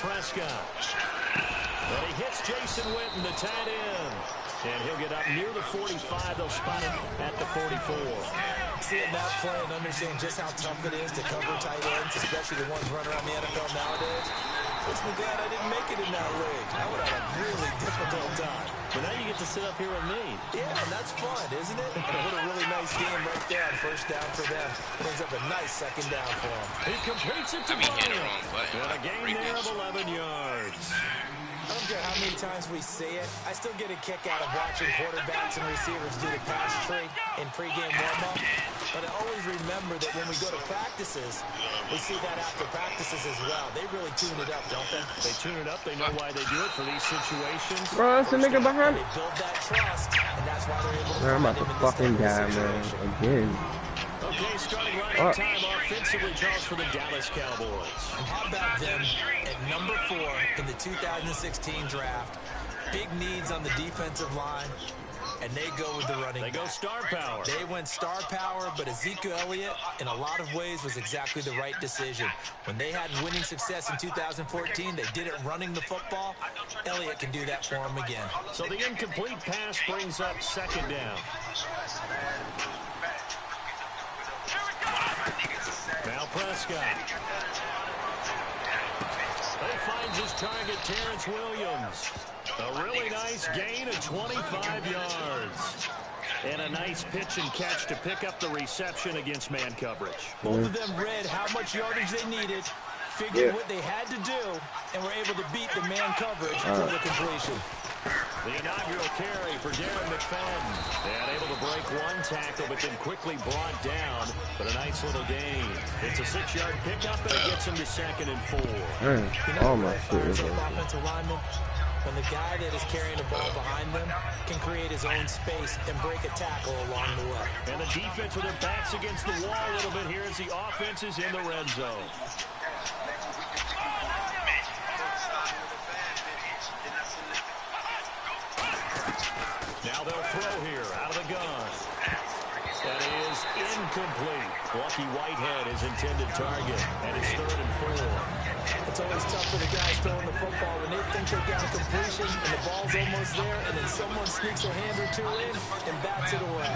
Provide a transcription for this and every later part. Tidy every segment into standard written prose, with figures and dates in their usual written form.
Prescott. And he hits Jason Witten, the tight end. And he'll get up near the 45. They'll spot him at the 44. Seeing that play and understanding just how tough it is to cover tight ends, especially the ones running around the NFL nowadays, makes me glad I didn't make it in that league. I would have a really difficult time. But now you get to sit up here with me. Yeah, and that's fun, isn't it? And what a really nice game right there. First down for them. Brings up a nice second down for them. He completes it to Bryant. And a gain there of 11 yards. I don't care how many times we see it. I still get a kick out of watching quarterbacks and receivers do the pass tree in pregame warm-up. But I always remember that when we go to practices, we see that after practices as well. They really tune it up, don't they? They tune it up. They know why they do it for these situations. Bro, that's the nigga behind. They build that trust, and that's why they're able to I'm about to fucking die, man. Again. Okay, starting running time offensively, Charles, for the Dallas Cowboys. And how about them at number 4 in the 2016 draft? Big needs on the defensive line, and they go with the running back. They go star power. They went star power, but Ezekiel Elliott, in a lot of ways, was exactly the right decision. When they had winning success in 2014, they did it running the football. Elliott can do that for them again. So the incomplete pass brings up second down. Now Prescott. He finds his target, Terrence Williams. A really nice gain of 25 yards. And a nice pitch and catch to pick up the reception against man coverage. Both of them read how much yardage they needed, figured what they had to do, and were able to beat the man coverage for the completion. The inaugural carry for Darren McFadden. And able to break one tackle, but then quickly brought down. But a nice little gain. It's a 6-yard pickup, and it gets him to 2nd and 4. Oh, my shit. Offensive lineman, when the guy that is carrying the ball behind them can create his own space and break a tackle along the way. And the defense with their backs against the wall a little bit here as the offense is in the red zone. Now they'll throw here out of the gun. That is incomplete. Lucky Whitehead is intended target, and it's 3rd and 4. It's always tough for the guys throwing the football when they think they got a completion and the ball's almost there, and then someone sneaks a hand or two in and bats it away.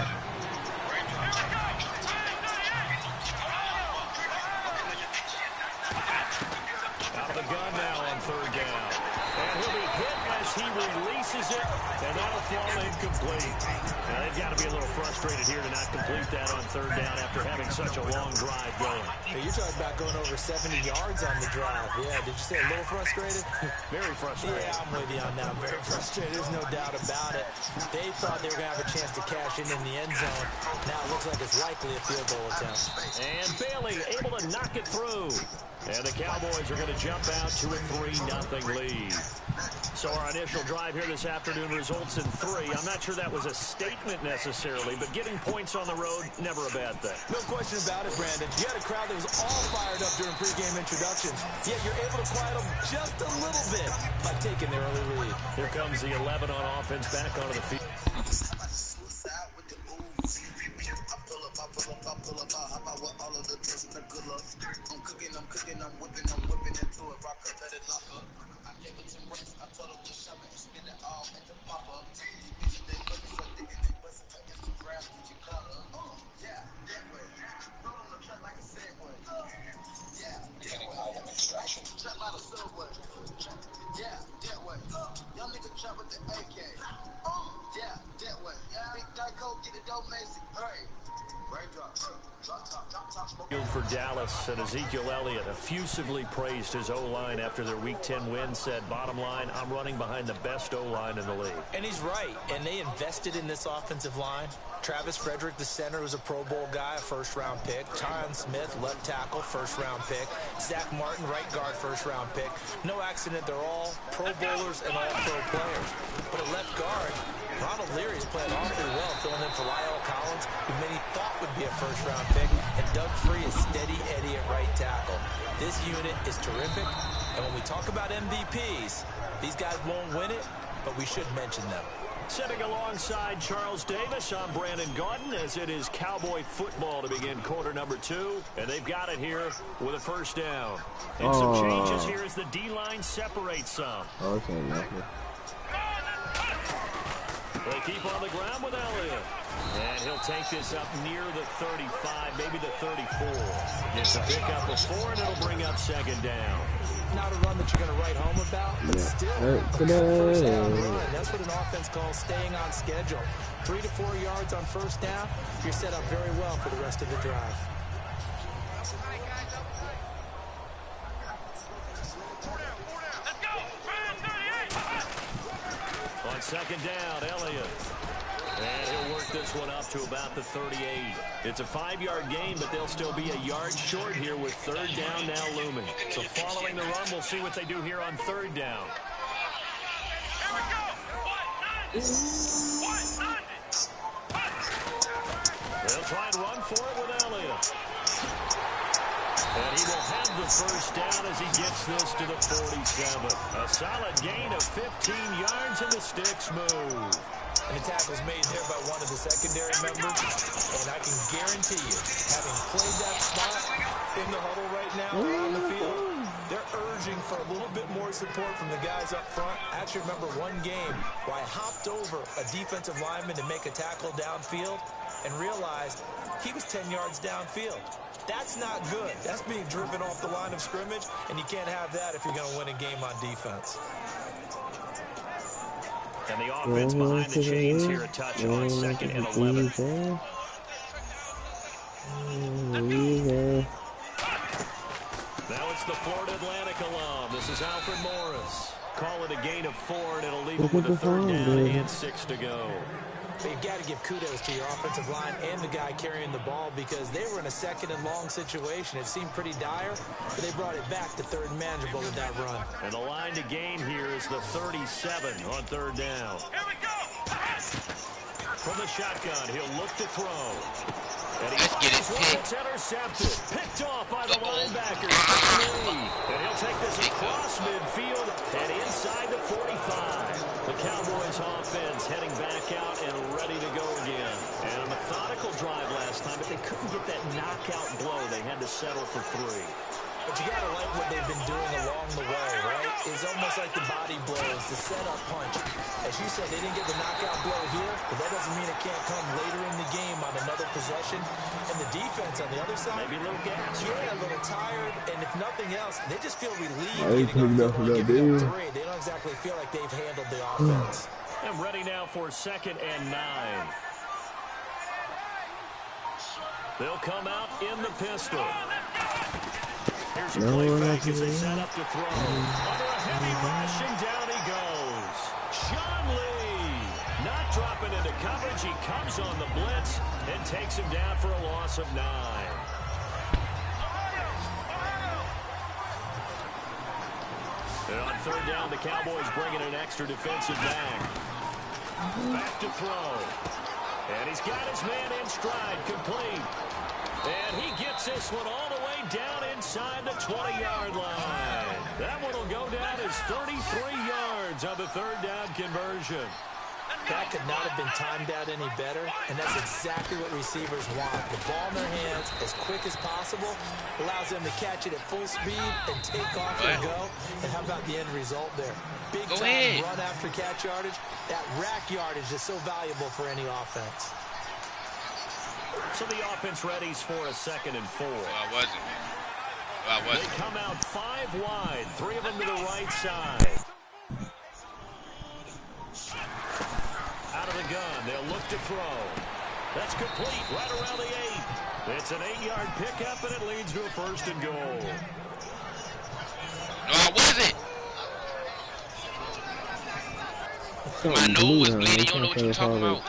Out of the gun now on 3rd down. And he'll be hit as he releases it, and that'll fall incomplete. Now, they've got to be a little frustrated here to not complete that on 3rd down after having such a long drive going. Hey, you're talking about going over 70 yards on the drive. Yeah, did you say a little frustrated? Very frustrated. Yeah, I'm with you on that. I'm very frustrated. There's no doubt about it. They thought they were going to have a chance to cash in the end zone. Now it looks like it's likely a field goal attempt. And Bailey able to knock it through. And the Cowboys are going to jump out to a 3-0 lead. So our initial drive here this afternoon results in 3. I'm not sure that was a statement necessarily, but getting points on the road, never a bad thing. No question about it, Brandon. You had a crowd that was all fired up during pregame introductions, yet you're able to quiet them just a little bit by taking the early lead. Here comes the 11 on offense back onto the field. I'm whipping into it, rock up, let it lock up. I gave it 10 rings, I told them to shove it, spin it all at the pop up. These bitches, they looking so thick and they bustin' to Instagram, get your color. Yeah, that way. Roll on the track like a Segway. Yeah, that way. Trap out of Subway. Yeah, that way. Young nigga trap with the AK. Yeah, that way. Big Dyko, get it dope, Macy. Hey. For Dallas, and Ezekiel Elliott effusively praised his O-line after their Week 10 win, said, bottom line, I'm running behind the best O-line in the league. And he's right, and they invested in this offensive line. Travis Frederick, the center, was a Pro Bowl guy, a first-round pick. Tyron Smith, left tackle, first-round pick. Zach Martin, right guard, first-round pick. No accident, they're all Pro Bowlers and all Pro players. But at left guard, Ronald Leary's playing awfully well, filling in for Lyle Collins, who many thought would be a first-round pick, and Doug Free is steady Eddie at right tackle. This unit is terrific, and when we talk about MVPs, these guys won't win it, but we should mention them. Sitting alongside Charles Davis, I'm Brandon Gaudin, as it is Cowboy football to begin quarter number 2. And they've got it here with a first down. And some changes here as the D-line separates some. Okay, nothing. They keep on the ground with Elliott. And he'll take this up near the 35, maybe the 34. Gets a pickup of 4, and it'll bring up second down. Not a run that you're going to write home about, but still a first down run. That's what an offense calls staying on schedule. 3 to 4 yards on first down, you're set up very well for the rest of the drive. On second down, Elliott. And he'll work this one up to about the 38. It's a 5-yard gain, but they'll still be a yard short here with third down now looming. So following the run, we'll see what they do here on third down. They'll try and run for it with Elliott. And he will have the first down as he gets this to the 47. A solid gain of 15 yards, and the sticks move. And the tackle's made there by one of the secondary members. And I can guarantee you, having played that spot in the huddle right now around the field, they're urging for a little bit more support from the guys up front. I actually remember one game where I hopped over a defensive lineman to make a tackle downfield and realized he was 10 yards downfield. That's not good. That's being driven off the line of scrimmage, and you can't have that if you're going to win a game on defense. And the offense behind the chains here, a touch on second and 11. Now it's the Florida Atlantic alum. This is Alfred Morris. Call it a gain of 4, and it'll leave it with a third down and 6 to go. But you've got to give kudos to your offensive line and the guy carrying the ball, because they were in a second and long situation. It seemed pretty dire, but they brought it back to third and manageable with that run. And the line to gain here is the 37 on third down. Here we go. From the shotgun, he'll look to throw. And Let's get it it's intercepted. Picked off by the linebacker. And he'll take this across midfield and inside the 45. The Cowboys offense heading back out and ready to go again. And a methodical drive last time, but they couldn't get that knockout blow. They had to settle for 3. But you got to like what they've been doing along the way, right? It's almost like the body blows, the setup punch. As you said, they didn't get the knockout blow here, but that doesn't mean it can't come later in the game on another possession. And the defense on the other side, maybe a little gas. Yeah, a little tired, and if nothing else, they just feel relieved giving up 3. They don't exactly feel like they've handled the offense. I'm ready now for second and 9. They'll come out in the pistol. Here's a play fake as they set up to throw. Under a heavy rush, and down he goes. Sean Lee, not dropping into coverage. He comes on the blitz and takes him down for a loss of 9. And on third down, the Cowboys bringing an extra defensive back. Back to throw. And he's got his man in stride, complete. And he gets this one all the way down inside the 20-yard line. That one will go down as 33 yards on the third down conversion. That could not have been timed out any better, and that's exactly what receivers want. The ball in their hands as quick as possible allows them to catch it at full speed and take off and go. And how about the end result there? Big time run after catch yardage. That rack yardage is so valuable for any offense. So the offense readies for a second and 4. They come out 5 wide, 3 of them to the right side. Out of the gun, they'll look to throw. That's complete right around the 8. It's an 8-yard pickup, and it leads to a first and goal. What is it? My nose was bleeding. You don't know what you're talking about.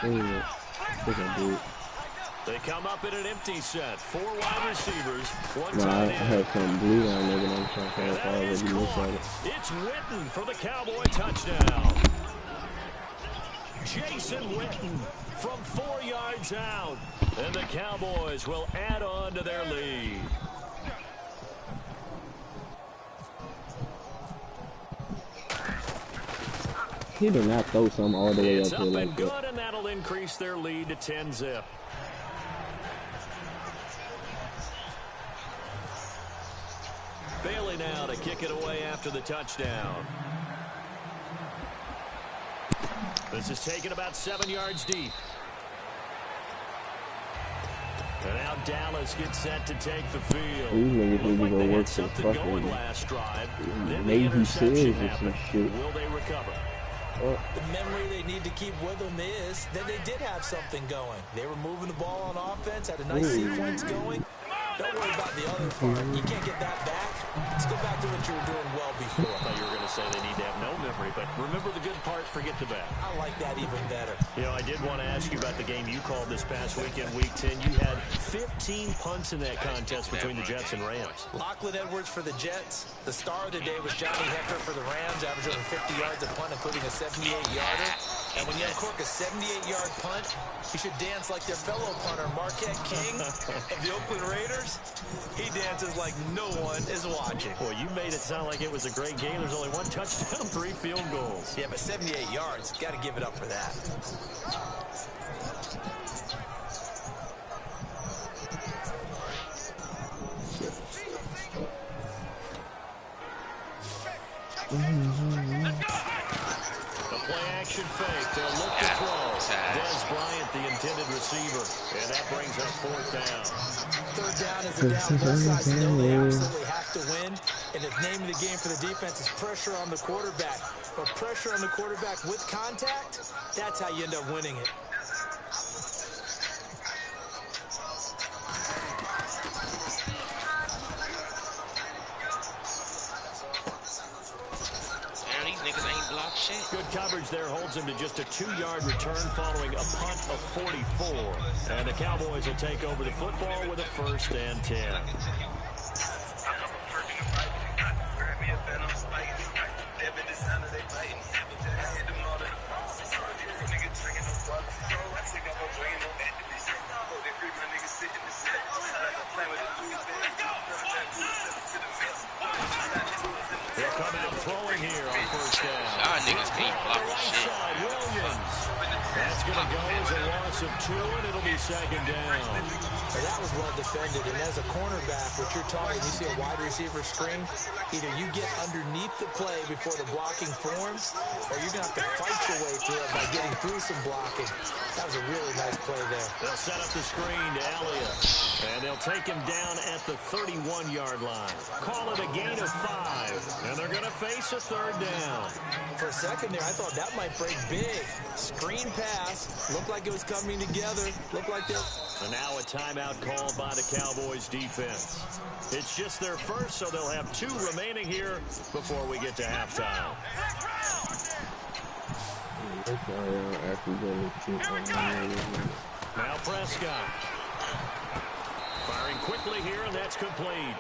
They come up in an empty set. 4 wide receivers, 1 I tight end. had some blue on there, but I'm trying to That is already caught. look at it. It's Witten for the Cowboy touchdown. Jason Witten from 4 yards out. And the Cowboys will add on to their lead. He did not throw something all the way It's up up here and like good, that. and that'll increase their lead to 10-zip. Bailey now to kick it away after the touchdown. This is taken about 7 yards deep. And now Dallas gets set to take the field. These niggas need to go They had work for something going fucking last drive. Then the Navy interception SEALs or happened. some shit. Will they recover? The memory they need to keep with them is that they did have something going. They were moving the ball on offense, had a nice sequence going. Don't worry about the other part. You can't get that back. Let's go back to what you were doing well before. I thought you were going to say they need to have no memory, but remember the good part, forget the bad. I like that even better. You know, I did want to ask you about the game you called this past weekend, Week 10. You had 15 punts in that contest between the Jets and Rams. Lachlan Edwards for the Jets. The star of the day was Johnny Hecker for the Rams, averaging over 50 yards a punt, including a 78-yarder. And when you uncork a 78-yard punt, you should dance like their fellow punter, Marquette King of the Oakland Raiders. He dances like no one is watching. Boy, you made it sound like it was a great game. There's only 1 touchdown, 3 field goals. Yeah, but 78 yards, got to give it up for that. The play-action fake. They'll look to throw. Des Bryant, the intended receiver. And that brings up 4th down. 3rd down is a down. Both sides know they absolutely have to win. And the name of the game for the defense is pressure on the quarterback. But pressure on the quarterback with contact, that's how you end up winning it. Good coverage there holds him to just a 2-yard return following a punt of 44. And the Cowboys will take over the football with a 1st and 10. He'll come out throwing here on 1st down. Y'all niggas can't block the shit. Williams. That's going to go as a loss of 2, and it'll be 2nd down. Well, that was well defended, and as a cornerback, what you're talking, you see a wide receiver screen, either you get underneath the play before the blocking forms, or you're going to have to fight your way through it by getting through some blocking. That was a really nice play there. They'll set up the screen to Elliott, and they'll take him down at the 31-yard line. Call it a gain of 5, and they're going to face a 3rd down. For a second there, I thought that might break big. Screen pass, looked like it was coming together, looked like they're... And now a timeout called by the Cowboys defense. It's just their first, so they'll have 2 remaining here before we get to halftime. Now Prescott. Firing quickly here, and that's complete.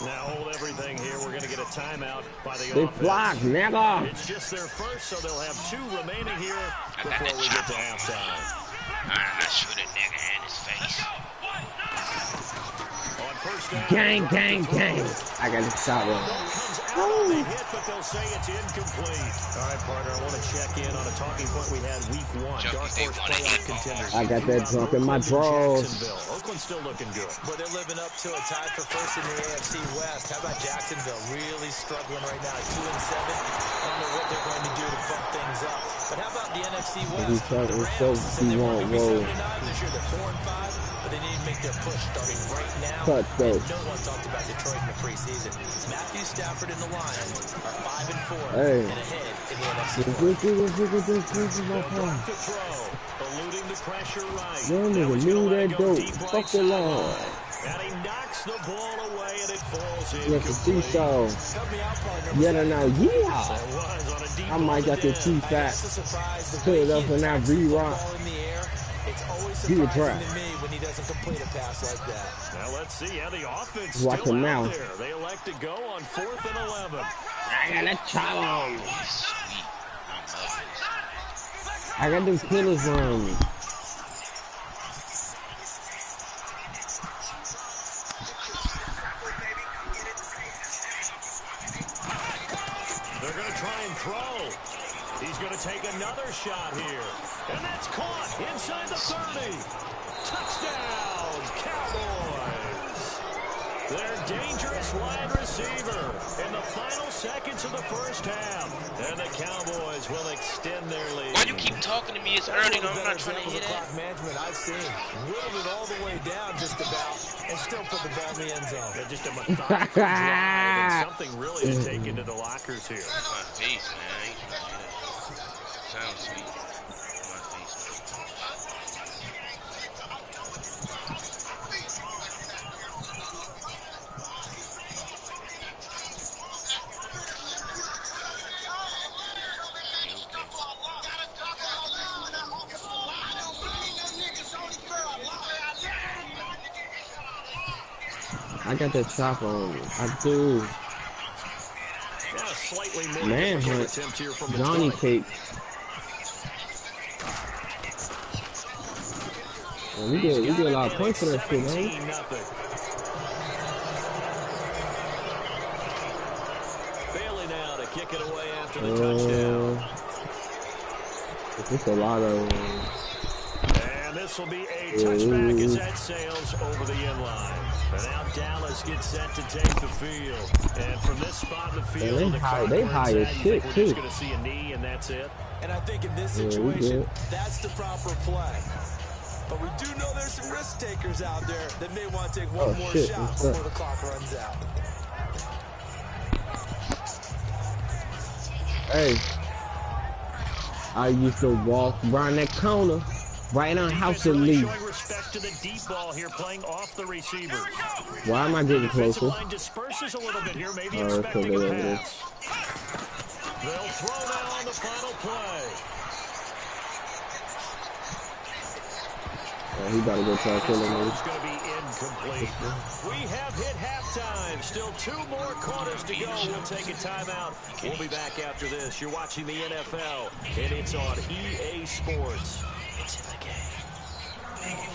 Now hold everything here. We're going to get a timeout by the offense. Block, nigga. It's just their first, so they'll have 2 remaining here before we get to halftime. I shoot a nigga in his face. On 1st down, Gang, gang, gang. I got a shot one. On the hit, but they'll say it's incomplete. All right, partner, I want to check in on a talking point we had week 1. Dark Horse playoff contenders. I got that drunk in my drawers. Oakland's still looking good. But they're living up to a tie for first in the AFC West. How about Jacksonville? Really struggling right now. 2-7. I don't know what they're going to do to bump things up. But how about the NFC West? The Rams said they were going to be 7-9 this year. They're 4-5. But they need to make their push starting right now. And no one talked about Detroit in the preseason. Matthew Stafford and the Lions are 5-4 and ahead in the NFC West. Eluding the pressure right. Young nigga, move that dope. Fuck the law. And he knocks the ball away, and it falls in. Yes, the seesaw. Yeah, no, yeah. I might got the T-Fat. Put it up and I re-rock. Give it a try. When he doesn't complete a pass like that. Now let's see how the offense Watch still him out now. there. They elect to go on 4th and 11. I got a challenge. Sweet. I got them killers on me. They're going to try and throw. He's take another shot here. And that's caught inside the 30. Touchdown, Cowboys. Their dangerous wide receiver in the final seconds of the first half. And the Cowboys will extend their lead. Why do you keep talking to me? It's early. I'm not trying to hear that. Clock management I've seen. Whittled it all the way down just about and still put the ball in the end zone. Yeah, just a methodical drive and something really to take into the lockers here. My face, man. I ain't trying to hear that. Sounds sweet. My face, man. I got that chopper on me. I do. Yeah, slightly more Manhunt. attempt here from the Johnny 20. Cake. Man, we get a lot of points for that shit, man. Bailey now to kick it away after the touchdown. It's a lot of And this will be a touchback as that sails over the inline. And now Dallas gets set to take the field. And from this spot in the field, they high as shit, we're too. just going to see a knee, and that's it. And I think in this situation, that's the proper play. But we do know there's some risk takers out there that may want to take one more shot before the clock runs out. Hey, I used to walk around that corner, right on House of Lee. Showing respect to the deep ball here, playing off the receivers. Why am I getting closer? Line disperses a little bit here, maybe expecting a pass. They'll throw now on the final play. He about to go try to kill him. It's going to be incomplete. We have hit halftime. Still 2 more quarters to go. We'll take a timeout. We'll be back after this. You're watching the NFL, and it's on EA Sports. It's in the game.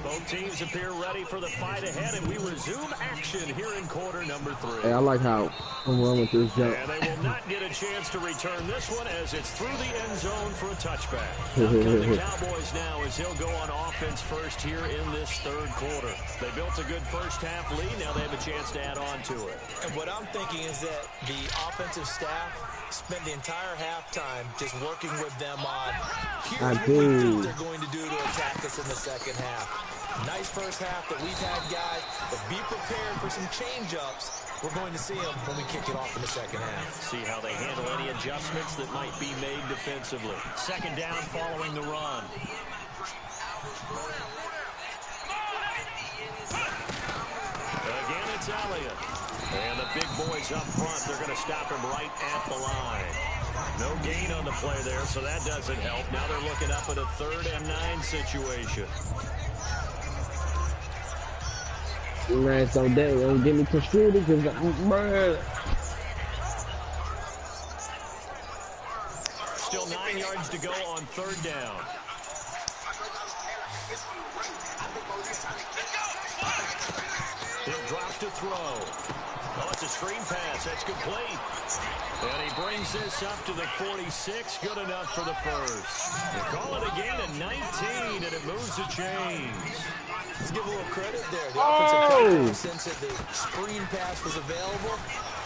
Both teams appear ready for the fight ahead, and we resume action here in quarter number 3. Hey, I like how I'm running with this jump. And they will not get a chance to return this one as it's through the end zone for a touchback. Now come the Cowboys now as he'll go on offense first here in this third quarter. They built a good first half lead. Now they have a chance to add on to it. And what I'm thinking is that the offensive staff spent the entire halftime just working with them on here's what we think they're going to do to attack us in the second half. Nice first half that we've had, guys, but be prepared for some change-ups. We're going to see them when we kick it off in the second half. See how they handle any adjustments that might be made defensively. Second down following the run. Again, it's Elliott. And the big boys up front, they're going to stop him right at the line. No gain on the play there, so that doesn't help. Now they're looking up at a 3rd and 9 situation. Man, so they don't get me construed because I'm Still 9 yards to go on 3rd down. He'll drop to throw. Oh, it's a screen pass. That's complete. And he brings this up to the 46. Good enough for the first. They call it a gain of 19, and it moves the chains. Let's give a little credit there. The offensive coach, since the screen pass was available,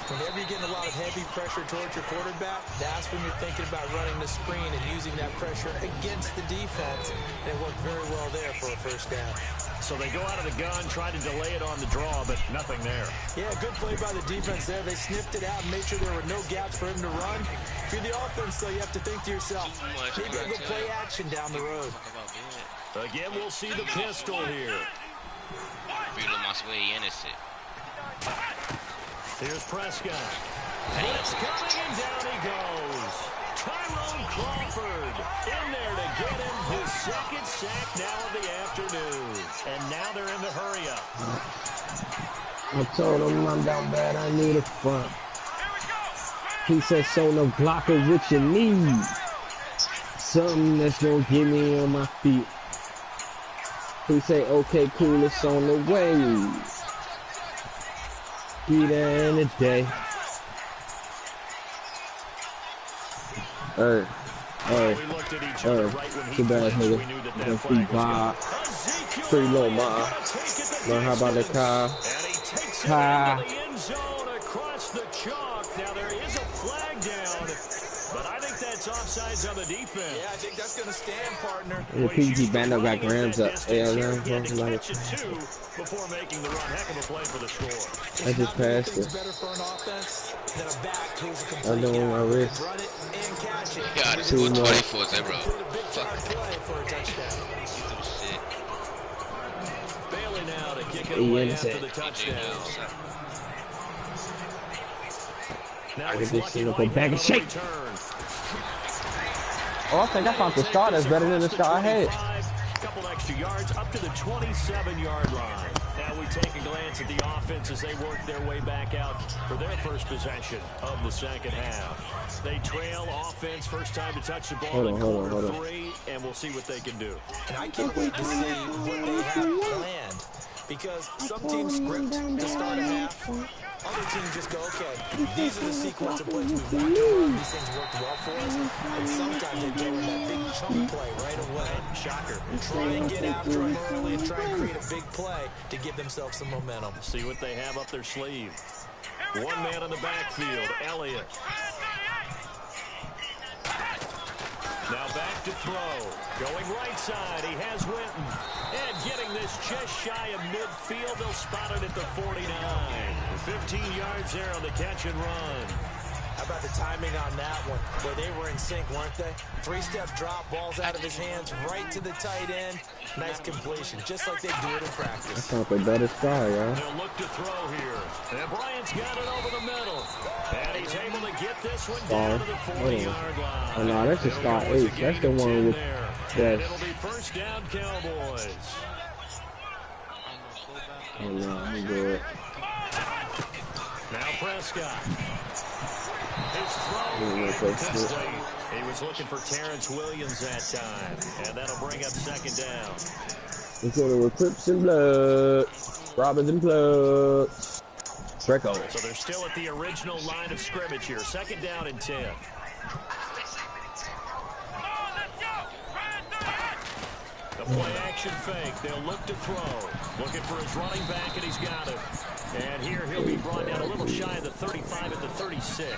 whenever you're getting a lot of heavy pressure towards your quarterback, that's when you're thinking about running the screen and using that pressure against the defense. And it worked very well there for a first down. So they go out of the gun, try to delay it on the draw, but nothing there. Yeah, good play by the defense there. They sniffed it out and made sure there were no gaps for him to run. If you're the offense, though, you have to think to yourself, maybe I'll go play action down the road. Again, we'll see the pistol here. Here's Prescott. It's coming, and down he goes. Tyrone Crawford in there to get him his 2nd sack now of the afternoon. And now they're in the hurry-up. I told him I'm down bad, I need a front. He said, so no blocker, what you need. Something that's gonna get me on my feet. He say, okay, cool, it's on the way. Be there in a day. Hey, We looked at each other right when he too bad, flinched. We nigga. knew that That's flag free was vibe. Ezekiel Pretty low, Elliott ma. gonna take it the Learn how about the distance. car. And he takes it Ha. into the end zone across the chalk. Now there is a flag down, but I think that's offsides on the defense. Yeah, I think that's going to stand, partner. The PG band up got grams up. Yeah, He had to like catch it too before making the run. Heck of a play for the score. I just passed it. Better for an offense than a back who's a I complete know guy my who wrist. can run it and catch it. God, it's Two good more. 24-0. Complete a big Fuck. time play for a touchdown. Shit. Bailey now to kick it He away in after set. the touchdown. Now I it's get this Lucky shit up a White bag on of the shake. return. Oh, I think I found the star that's better than the star I had. Couple extra yards up to the 27-yard line. Now we take a glance at the offense as they work their way back out for their first possession of the second half. They trail offense, first time to touch the ball in quarter 3, and we'll see what they can do. And I can't wait to see what they have planned. Because some teams script to start a half. Other teams just go, okay, these are the sequence of plays we want to run. These things worked well for us. And sometimes they throw in that big chunk play right away. Shocker. Try and get after them early and try and create a big play to give themselves some momentum. See what they have up their sleeve. One man in the backfield, Elliott. Now back to throw. Going right side, he has Winton. And getting this just shy of midfield, they'll spot it at the 49. 15 yards there on the catch and run. How about the timing on that one, where they were in sync, weren't they? Three-step drop, balls out of his hands, right to the tight end. Nice completion, just like they do it in practice. I found the better star, y'all. They'll look to throw here. And Bryant's got it over the middle. And he's able to get this one down to the 40-yard line. Oh, no, that's a star 8. That's the one with and it'll be first down, Cowboys. Oh, no, I'm good. Now Prescott. His throw incomplete. He was looking for Terrence Williams that time. And that'll bring up second down. We're going with Crips and Blood. Robbers and Bloods. Draco. So they're still at the original line of scrimmage here. Second down and 10. The play action fake. They'll look to throw. Looking for his running back, and he's got it. And here he'll be brought down a little shy of the 35 at the 36.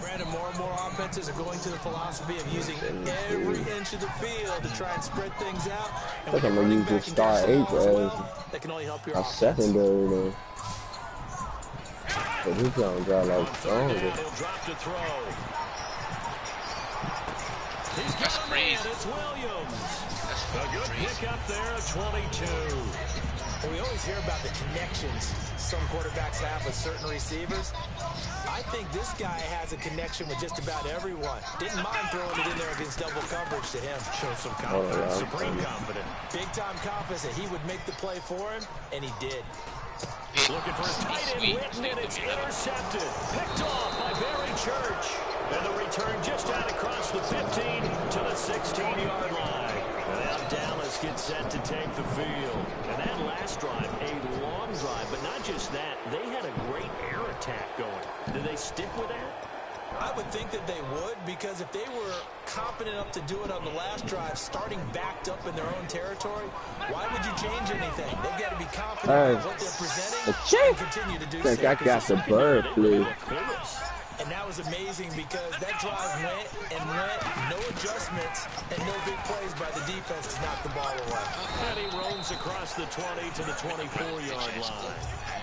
Brandon, more and more offenses are going to the philosophy of using every inch of the field to try and spread things out. And I'm going to use this star 8 as that can only help your a secondary, though. But he's going to drive like stronger. He'll drop to throw. He's That's got crazy. it. It's Williams. That's A good crazy. pick up there at 22. Well, we always hear about the connections some quarterbacks have with certain receivers. I think this guy has a connection with just about everyone. Didn't mind throwing it in there against double coverage to him. Shows some confidence, supreme confidence. Big-time confidence that he would make the play for him, and he did. Looking for his tight end, Whitten, and it's intercepted. Picked off by Barry Church. And the return just out across the 15 to the 16-yard line. Now Dallas gets set to take the field. And that last drive, a long drive, but not just that. They had a great air attack going. Did they stick with that? I would think that they would, because if they were confident enough to do it on the last drive, starting backed up in their own territory, why would you change anything? They've got to be confident in what they're presenting and continue to do so. I got the bird flu. And that was amazing because that drive went and went, no adjustments and no big plays by the defense to knock the ball away. And he roams across the 20 to the 24-yard line.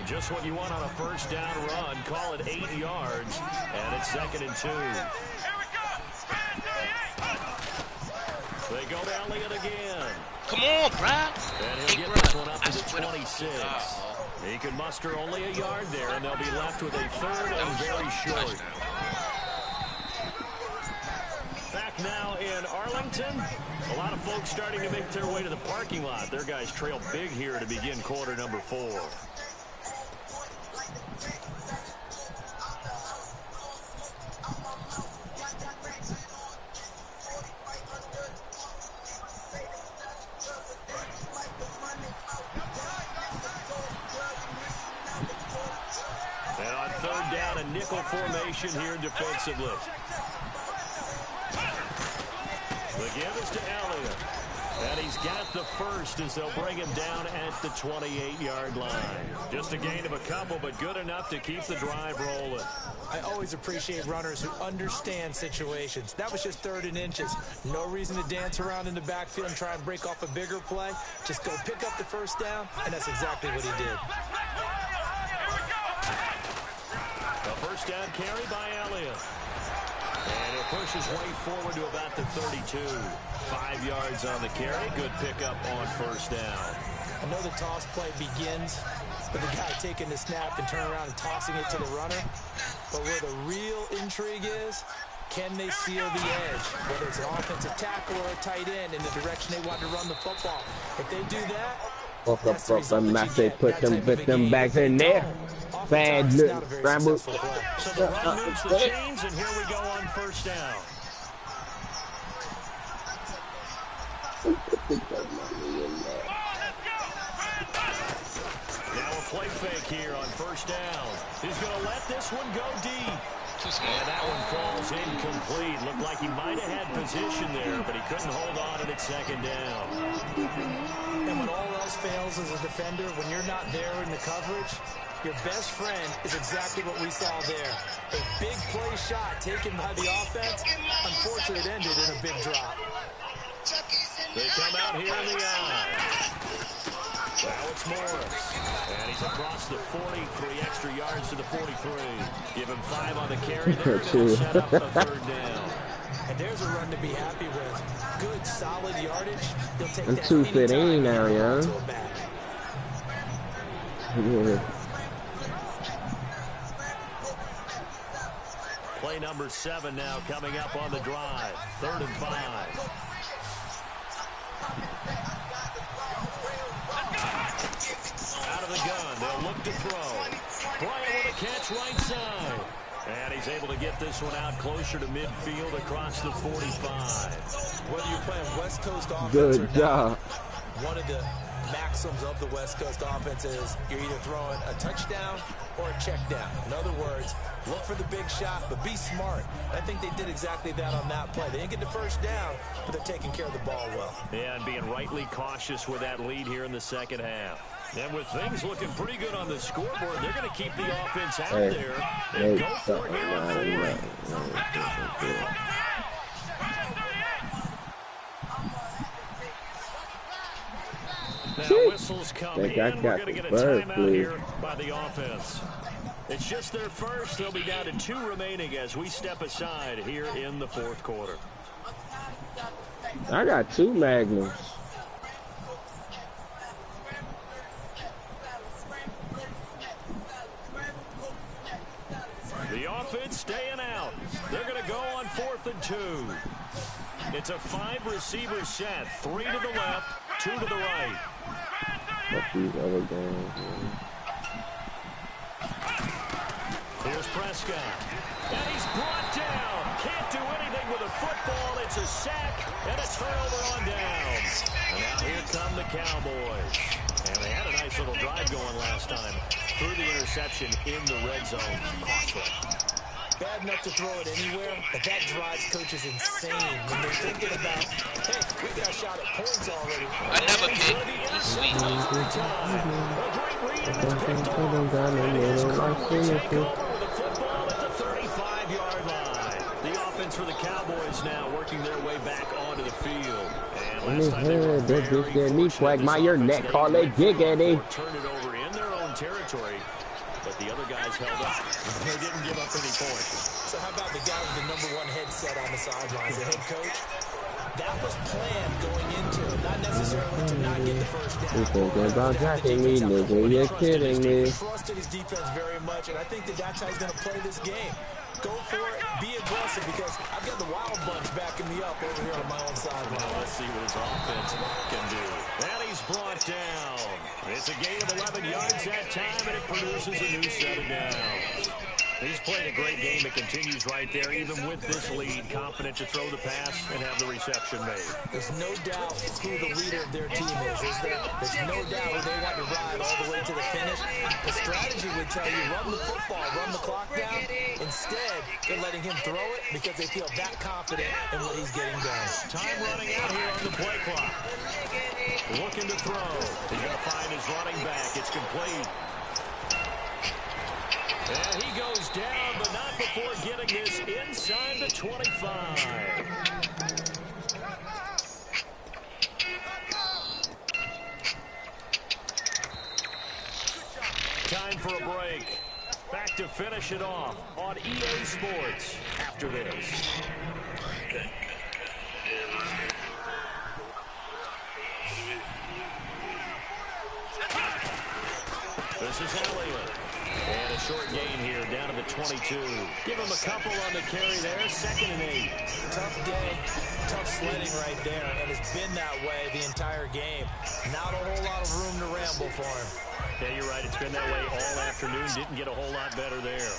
Just what you want on a first down run. Call it 8 yards, and it's 2nd and 2. They go to Elliott again. Come on, Brad. And he'll get this one up to the 26. He could muster only a yard there, and they'll be left with a third and very short. Back now in Arlington. A lot of folks starting to make their way to the parking lot. Their guys trail big here to begin quarter number 4. And on third down, a nickel formation here defensively. The give is to Elliott. And he's got the first as they'll bring him down at the 28-yard line. Just a gain of a couple, but good enough to keep the drive rolling. I always appreciate runners who understand situations. That was just 3rd and inches. No reason to dance around in the backfield and try and break off a bigger play. Just go pick up the first down, and that's exactly what he did. The first down carry by Elliott. And he'll push his way forward to about the 32. 5 yards on the carry. Good pickup on first down. I know the toss play begins with the guy taking the snap and turning around and tossing it to the runner. But where the real intrigue is, can they seal the edge? Whether it's an offensive tackle or a tight end in the direction they want to run the football. If they do that, that's the result that you get. Put them back in there. Bad look. Scramble. So the run moves the chains, and here we go on first down. Now a play fake here on first down. He's going to let this one go deep. And that one falls incomplete. Looked like he might have had position there, but he couldn't hold on at second down. And when all else fails as a defender, when you're not there in the coverage, your best friend is exactly what we saw there. A big play shot taken by the offense. Unfortunately, it ended in a big drop. They come out here in the eye. Now it's Morris. And he's across the 40, 3 extra yards to the 43. Give him 5 on the carry there. They'll set up a 3rd down. And there's a run to be happy with. Good, solid yardage. He'll take I'm that 215 now, yeah. to a back. Yeah. Play number 7 now coming up on the drive. 3rd and 5. Out of the gun, they'll look to throw. Bryant with a catch right side. And he's able to get this one out closer to midfield across the 45. Whether you're playing West Coast offense Good or not, job. one of the maxims of the West Coast offense is you're either throwing a touchdown or a check down. In other words, look for the big shot, but be smart. I think they did exactly that on that play. They didn't get the first down, but they're taking care of the ball well. Yeah, and being rightly cautious with that lead here in the second half. And with things looking pretty good on the scoreboard, they're going to keep the offense out there and go for it here on 4th. Now whistles come in. We're going to get a timeout here by the offense. It's just their first. They'll be down to 2 remaining as we step aside here in the 4th quarter. I got 2 Magnums. The offense staying out. They're going to go on 4th and 2. It's a 5-receiver set. 3 to the left, 2 to the right. Fuck these other games, man. Here's Prescott. And he's brought down. Can't do anything with a football. It's a sack and a turnover on downs. And now here come the Cowboys. And they had a nice little drive going last time. Through the interception in the red zone. Costly. Bad enough to throw it anywhere, but that drives coaches insane when they're thinking about, hey, we got a shot at points already. I never picked. He's sweet. A great read and it's picked off. And it is Curtin will take over with the football at the 35-yard line. The offense for the Cowboys now working their way back onto the field. And last time they were very fortunate. Quagmire neck, call it giggity. Turn it over in their own territory. But the other guys held up. They didn't give up any points. So how about the guy with the #1 headset on the sidelines, the head coach? That was planned going into it, not necessarily to not get the first down. You thinking about jacking me, nigga? You're kidding me. He trusted his defense very much, and I think that that's how he's going to play this game. Go for it, be aggressive, because I've got the Wild Bunch backing me up over here on my own sideline. Let's see what his offense can do. And he's brought down. It's a gain of 11 yards that time, and it produces a new set of downs. He's played a great game. It continues right there, even with this lead. Confident to throw the pass and have the reception made. There's no doubt who the leader of their team is there? There's no doubt who they want to ride all the way to the finish. The strategy would tell you, run the football, run the clock down. Instead, they're letting him throw it because they feel that confident in what he's getting done. Time running out here on the play clock. Looking to throw. He's going to find his running back. It's complete. And he goes down, but not before getting this inside the 25. Time for a break. Back to finish it off on EA Sports after this. This is Elliott. And a short gain here, down to the 22. Give him a couple on the carry there, 2nd and 8. Tough day, tough sledding right there, and it's been that way the entire game. Not a whole lot of room to ramble for him. Yeah, you're right. It's been that way all afternoon. Didn't get a whole lot better there.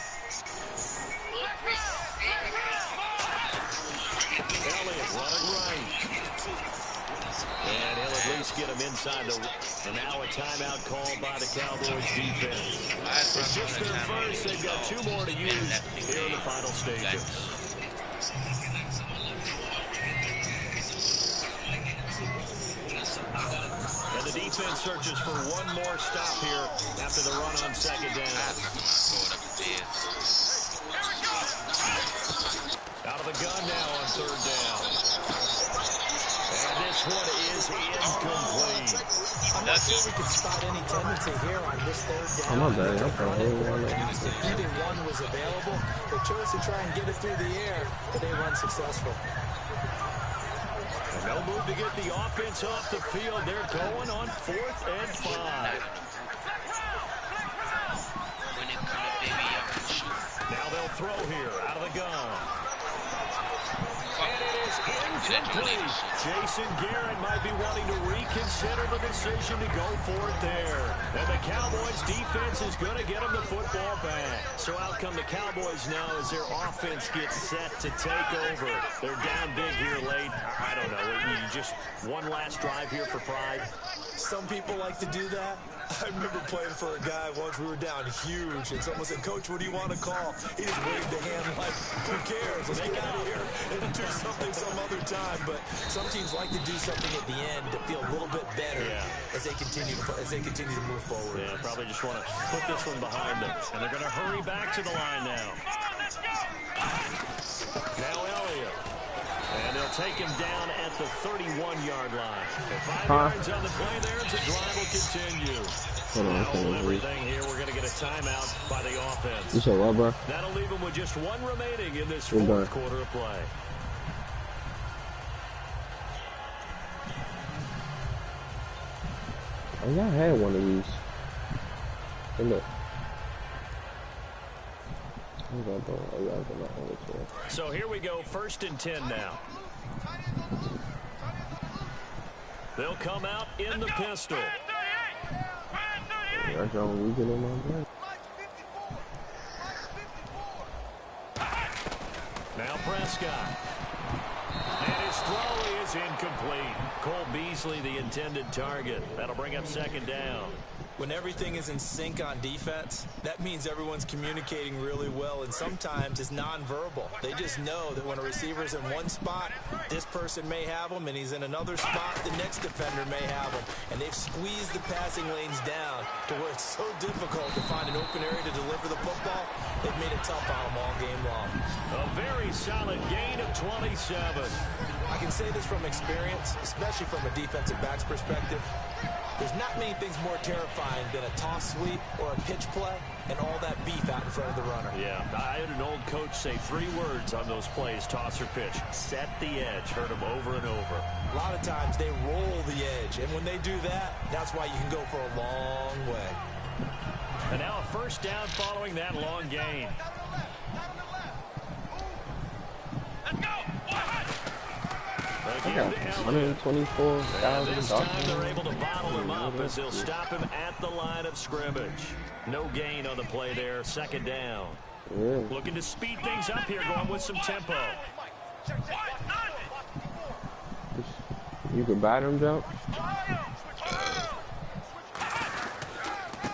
Elliott running right. And he'll at least get him inside the... And now a timeout called by the Cowboys defense. It's just their first. They've got 2 more to use here in the final stages. And the defense searches for one more stop here after the run on 2nd down. Out of the gun now on 3rd down. And this one is incomplete. I'm not sure we could spot any tendency here on this 3rd down. I'm not bad. Either one was available. They chose to try and get it through the air, but they were unsuccessful. And no move to get the offense off the field. They're going on 4th and 5. Now they'll throw here out of the gun. And it is incomplete. Jason Garrett might be wanting to reconsider the decision to go for it there. And the Cowboys defense is going to get him the football back. So out come the Cowboys now as their offense gets set to take over. They're down big here late. I don't know. You just one last drive here for pride. Some people like to do that. I remember playing for a guy once. We were down huge, and someone said, "Coach, what do you want to call?" He just waved the hand like, "Who cares? Let's get out of here and do something some other time." But some teams like to do something at the end to feel a little bit better as they continue to move forward. Yeah, probably just want to put this one behind them, and they're going to hurry back to the line now. Now Elliott. And they'll take him down at the 31-yard line. And 5 yards on the play there as the drive will continue. Hold everything here. We're going to get a timeout by the offense. You said what, bro? That'll leave them with just 1 remaining in this 4th quarter of play. Oh, y'all had one of these. Hey, look. So here we go, 1st and 10 now. They'll come out in the pistol. That's all we get on my back. Now Prescott. And his throw is incomplete. Cole Beasley, the intended target. That'll bring up 2nd down. When everything is in sync on defense, that means everyone's communicating really well, and sometimes it's nonverbal. They just know that when a receiver's in one spot, this person may have him, and he's in another spot, the next defender may have him. And they've squeezed the passing lanes down to where it's so difficult to find an open area to deliver the football. They've made it tough on them all game long. A very solid gain of 27. I can say this from experience, especially from a defensive back's perspective. There's not many things more terrifying than a toss sweep or a pitch play and all that beef out in front of the runner. Yeah, I had an old coach say 3 words on those plays, toss or pitch. Set the edge. Heard him over and over. A lot of times they roll the edge, and when they do that, that's why you can go for a long way. And now a 1st down following that long gain. Let's go! I got 124,000. This time they're able to bottle him up as they'll stop him at the line of scrimmage. No gain on the play there, 2nd down. Yeah. Looking to speed things up here, going with some tempo. You can buy them, Joe?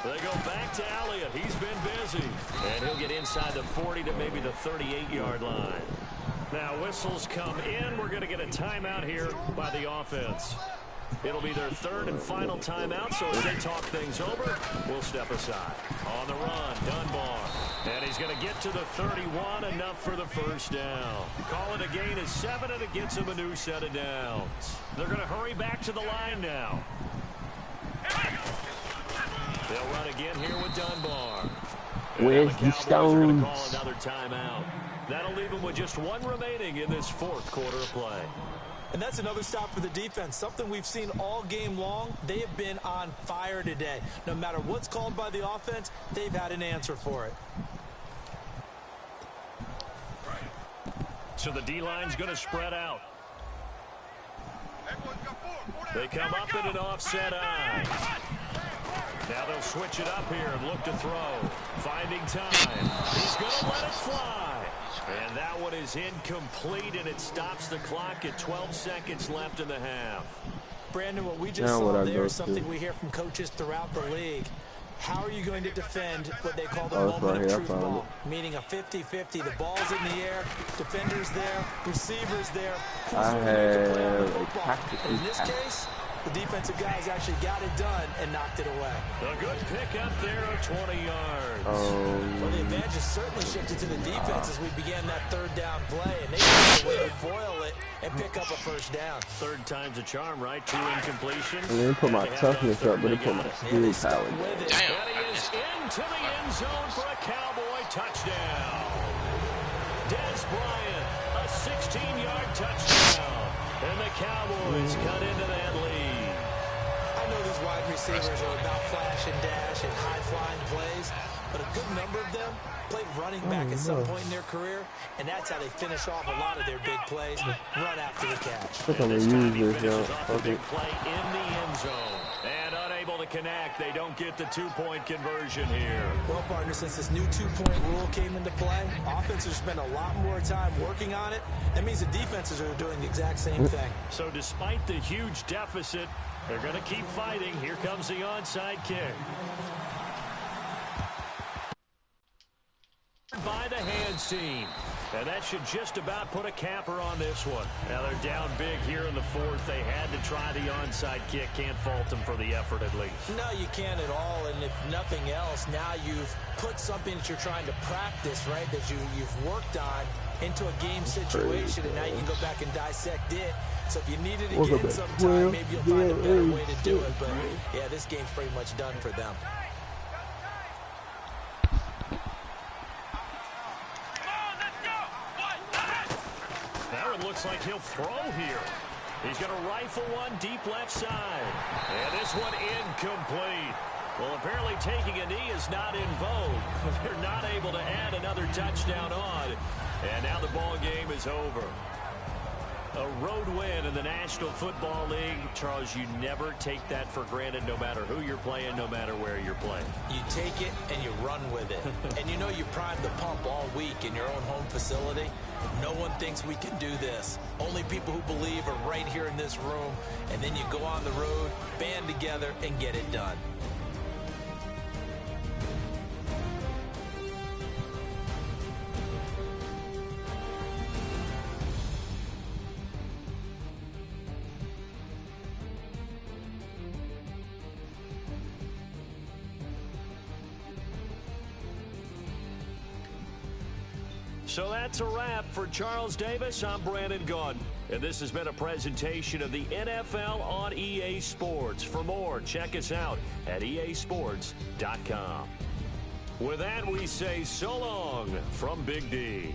They go back to Elliott. He's been busy. And he'll get inside the 40 to maybe the 38-yard line. Now, whistles come in. We're going to get a timeout here by the offense. It'll be their third and final timeout, so as they talk things over, we'll step aside. On the run, Dunbar. And he's going to get to the 31, enough for the first down. Call it a gain of 7, and it gets him a new set of downs. They're going to hurry back to the line now. They'll run again here with Dunbar. Where's the Stones? Call another timeout. That'll leave them with just one remaining in this fourth quarter of play. And that's another stop for the defense, something we've seen all game long. They have been on fire today. No matter what's called by the offense, they've had an answer for it. So the D-line's going to spread out. They come up in an offset eye. Now they'll switch it up here and look to throw. Finding time. He's going to let it fly. And that one is incomplete, and it stops the clock at 12 seconds left in the half. Brandon, what we just saw there is something we hear from coaches throughout the league. How are you going to defend what they call the moment of truth ball? Meaning a 50-50. The ball's in the air, defenders there, receivers there. I have a tactical. In this case, the defensive guys actually got it done and knocked it away. A good pick up there of 20 yards. Well, the advantage has certainly shifted to the defense as we began that third down play, and they found a way to foil it and pick up a first down. Third time's a charm, right? 2 incompletions. I didn't put my toughness up, but it put my skill power down. And he is into the end zone for a Cowboy touchdown. Des Bryant, a 16-yard touchdown. And the Cowboys cut into that lead. I know these wide receivers are about flash and dash and high-flying plays, but a good number of them played running back at some point in their career, and that's how they finish off a lot of their big plays, run after the catch. I'm going to use this, yo. Big play in the end zone. And unable to connect. They don't get the 2-point conversion here. Well, partner, since this new 2-point rule came into play, offenses spend a lot more time working on it. That means the defenses are doing the exact same thing. So despite the huge deficit, they're going to keep fighting. Here comes the onside kick. By the hands team. And that should just about put a capper on this one. Now they're down big here in the fourth. They had to try the onside kick. Can't fault them for the effort at least. No, you can't at all. And if nothing else, now you've put something that you're trying to practice, right, that you've worked on into a game situation, and now you can go back and dissect it. So if you need it again sometime, maybe you'll find a better way to do it. But, yeah, this game's pretty much done for them. Looks like he'll throw here. He's going to rifle one deep left side. And this one incomplete. Well, apparently taking a knee is not in vogue. They're not able to add another touchdown on. And now the ball game is over. A road win in the National Football League. Charles, you never take that for granted no matter who you're playing, no matter where you're playing. You take it and you run with it. And you know you primed the pump all week in your own home facility. No one thinks we can do this. Only people who believe are right here in this room. And then you go on the road, band together, and get it done. So that's a wrap for Charles Davis. I'm Brandon Gunn, and this has been a presentation of the NFL on EA Sports. For more, check us out at easports.com. With that, we say so long from Big D.